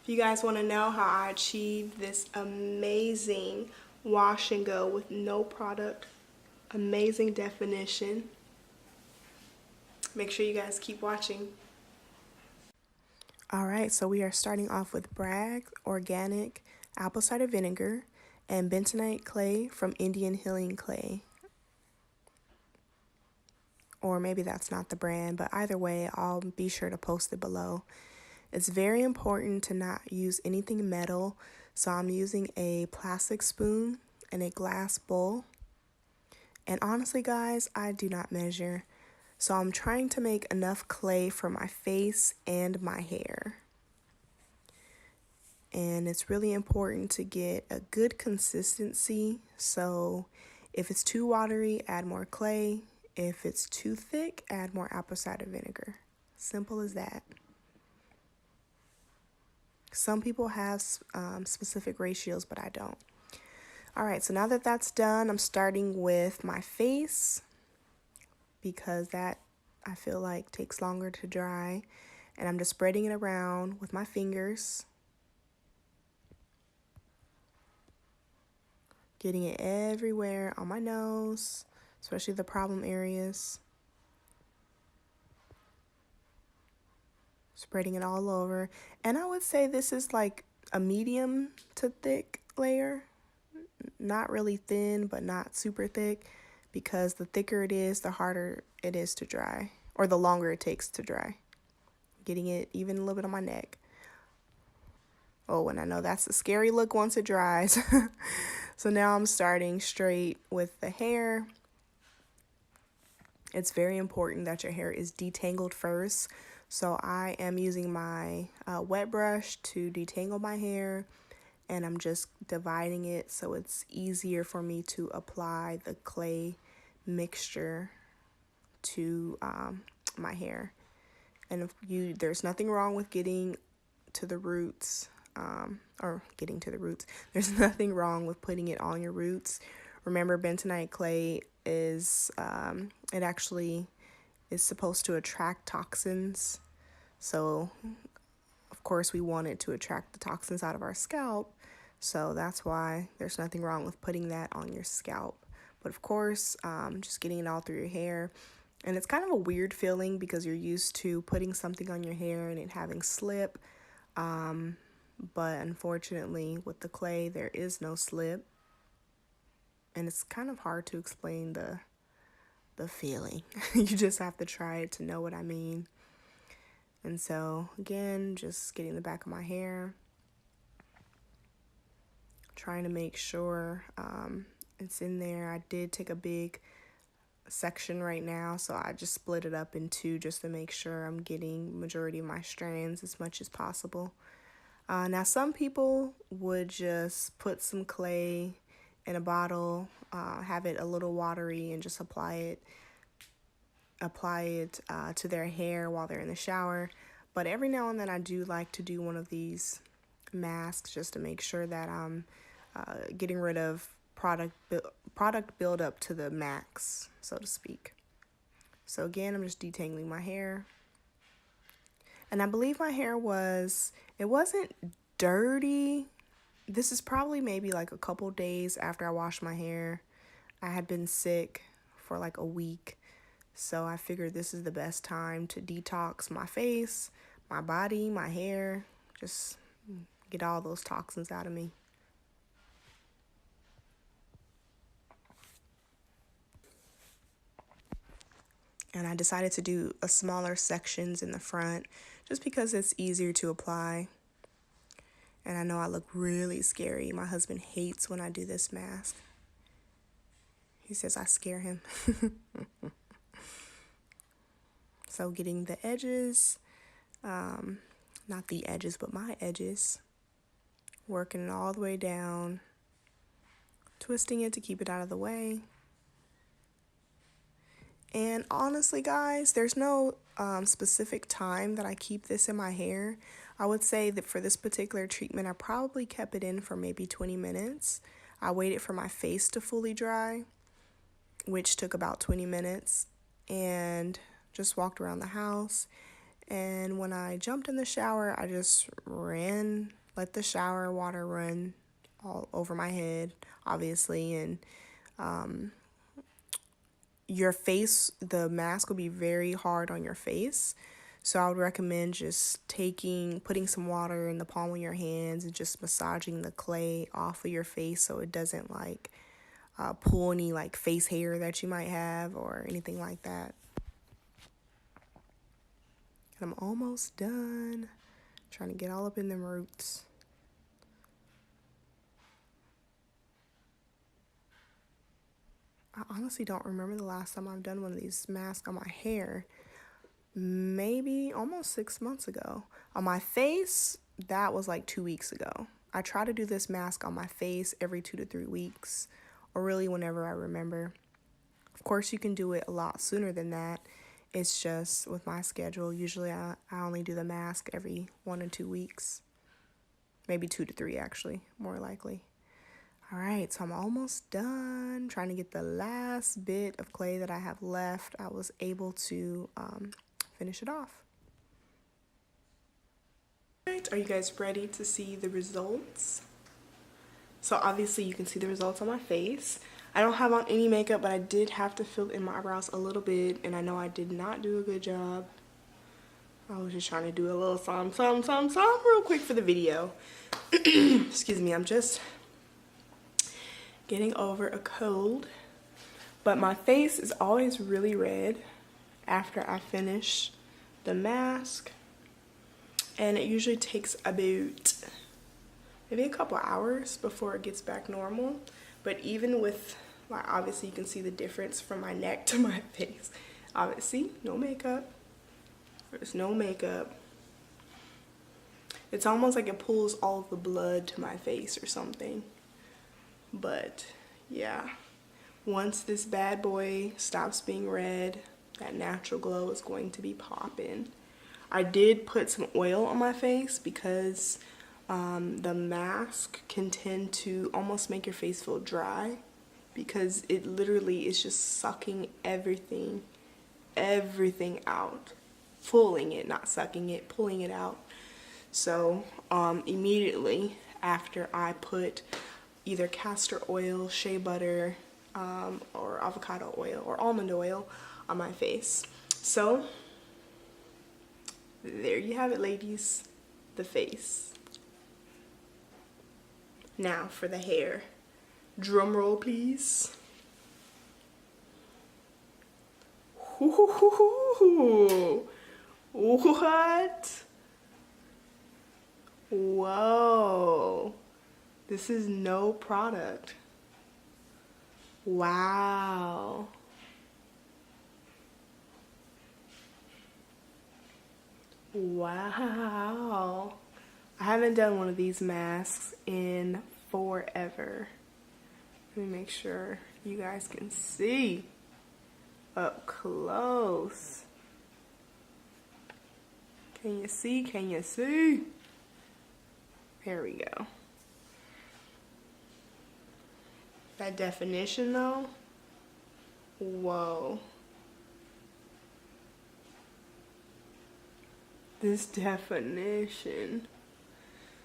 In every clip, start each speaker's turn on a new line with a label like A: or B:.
A: If you guys want to know how I achieved this amazing wash and go with no product, amazing definition, make sure you guys keep watching. All right, so we are starting off with Bragg Organic Apple Cider Vinegar and Bentonite Clay from Indian Healing Clay. Or maybe that's not the brand, but either way, I'll be sure to post it below. It's very important to not use anything metal, so I'm using a plastic spoon and a glass bowl. And honestly, guys, I do not measure, so I'm trying to make enough clay for my face and my hair. And it's really important to get a good consistency, so if it's too watery, add more clay. If it's too thick, add more apple cider vinegar. Simple as that. Some people have specific ratios, but I don't. All right, so now that that's done, I'm starting with my face because that I feel like takes longer to dry. And I'm just spreading it around with my fingers. Getting it everywhere on my nose, especially the problem areas. Spreading it all over. And I would say this is like a medium to thick layer. Not really thin, but not super thick, because the thicker it is, the harder it is to dry, or the longer it takes to dry. Getting it even a little bit on my neck. Oh, and I know that's a scary look once it dries. So now I'm starting straight with the hair. It's very important that your hair is detangled first. So I am using my wet brush to detangle my hair, and I'm just dividing it so it's easier for me to apply the clay mixture to my hair. And if there's nothing wrong with getting to the roots, there's nothing wrong with putting it on your roots. Remember, bentonite clay is it actually is supposed to attract toxins, so of course we want it to attract the toxins out of our scalp, so that's why there's nothing wrong with putting that on your scalp. But of course, just getting it all through your hair. And it's kind of a weird feeling because you're used to putting something on your hair and it having slip, but unfortunately with the clay there is no slip, and it's kind of hard to explain the feeling. You just have to try it to know what I mean. And so again, just getting the back of my hair, trying to make sure it's in there. I did take a big section right now, so I just split it up in two just to make sure I'm getting majority of my strands as much as possible. Now some people would just put some clay in a bottle, have it a little watery, and just apply it to their hair while they're in the shower. But every now and then I do like to do one of these masks just to make sure that I'm getting rid of product buildup to the max, so to speak. So again, I'm just detangling my hair. And I believe my hair it wasn't dirty. This is probably maybe like a couple days after I washed my hair. I had been sick for like a week, so I figured this is the best time to detox my face, my body, my hair, just get all those toxins out of me. And I decided to do a smaller sections in the front just because it's easier to apply. And I know I look really scary. My husband hates when I do this mask. He says I scare him. So getting the edges, not the edges, but my edges, working it all the way down, twisting it to keep it out of the way. And honestly, guys, there's no specific time that I keep this in my hair. I would say that for this particular treatment, I probably kept it in for maybe 20 minutes. I waited for my face to fully dry, which took about 20 minutes, and just walked around the house And when I jumped in the shower, I just let the shower water run all over my head, obviously. And your face, the mask will be very hard on your face. So I would recommend just putting some water in the palm of your hands and just massaging the clay off of your face so it doesn't like pull any like face hair that you might have or anything like that. And I'm almost done. Trying to get all up in them roots. I honestly don't remember the last time I've done one of these masks on my hair. Maybe almost 6 months ago. On my face, that was like 2 weeks ago. I try to do this mask on my face every 2 to 3 weeks, or really whenever I remember. Of course, you can do it a lot sooner than that. It's just with my schedule, usually I only do the mask every 1 to 2 weeks. Maybe 2 to 3 actually, more likely. All right, so I'm almost done trying to get the last bit of clay that I have left. I was able to finish it off. All right, are you guys ready to see the results? So obviously you can see the results on my face. I don't have on any makeup, but I did have to fill in my eyebrows a little bit, and I know I did not do a good job. I was just trying to do a little some real quick for the video. Excuse me, I'm just getting over a cold. But my face is always really red after I finish the mask. And it usually takes about maybe a couple hours before it gets back normal. But even with, like, obviously you can see the difference from my neck to my face. Obviously, no makeup. There's no makeup. It's almost like it pulls all of the blood to my face or something. But yeah, once this bad boy stops being red, that natural glow is going to be popping. I did put some oil on my face because the mask can tend to almost make your face feel dry because it literally is just sucking everything out. Pulling it, not sucking it, pulling it out. So immediately after I put either castor oil, shea butter, or avocado oil or almond oil on my face. So there you have it, ladies, the face. Now for the hair. Drum roll, please. Ooh, what? Whoa. This is no product. Wow. Wow. I haven't done one of these masks in forever. Let me make sure you guys can see up close. Can you see? Can you see? There we go. That definition though, whoa. This definition.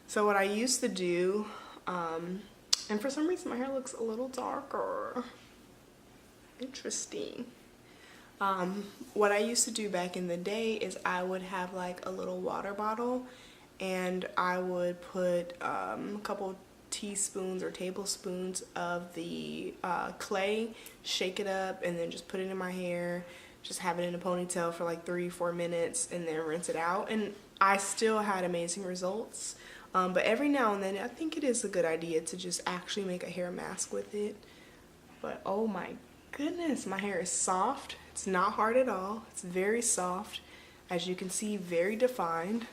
A: So what I used to do, and for some reason my hair looks a little darker. Interesting. What I used to do back in the day is I would have like a little water bottle and I would put a couple teaspoons or tablespoons of the clay, shake it up, and then just put it in my hair, just have it in a ponytail for like 3-4 minutes and then rinse it out. And I still had amazing results. But every now and then I think it is a good idea to just actually make a hair mask with it. But oh my goodness, my hair is soft. It's not hard at all. It's very soft. As you can see, very defined.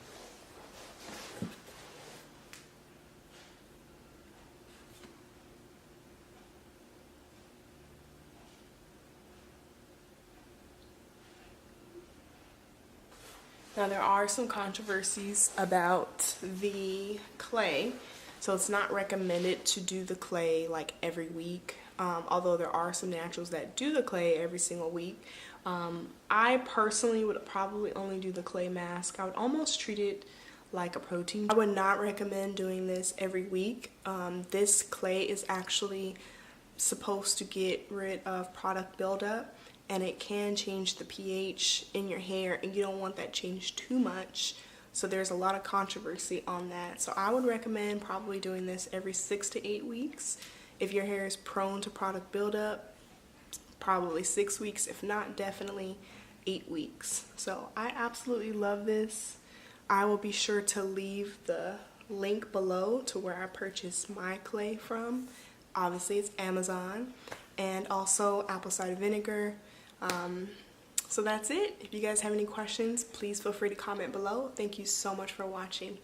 A: Now there are some controversies about the clay, so it's not recommended to do the clay like every week, although there are some naturals that do the clay every single week. I personally would probably only do the clay mask. I would almost treat it like a protein. I would not recommend doing this every week. This clay is actually supposed to get rid of product buildup, and it can change the pH in your hair, and you don't want that changed too much. So there's a lot of controversy on that. So I would recommend probably doing this every 6 to 8 weeks. If your hair is prone to product buildup, probably 6 weeks. If not, definitely 8 weeks. So I absolutely love this. I will be sure to leave the link below to where I purchased my clay from. Obviously it's Amazon, and also apple cider vinegar. So that's it. If you guys have any questions, please feel free to comment below. Thank you so much for watching.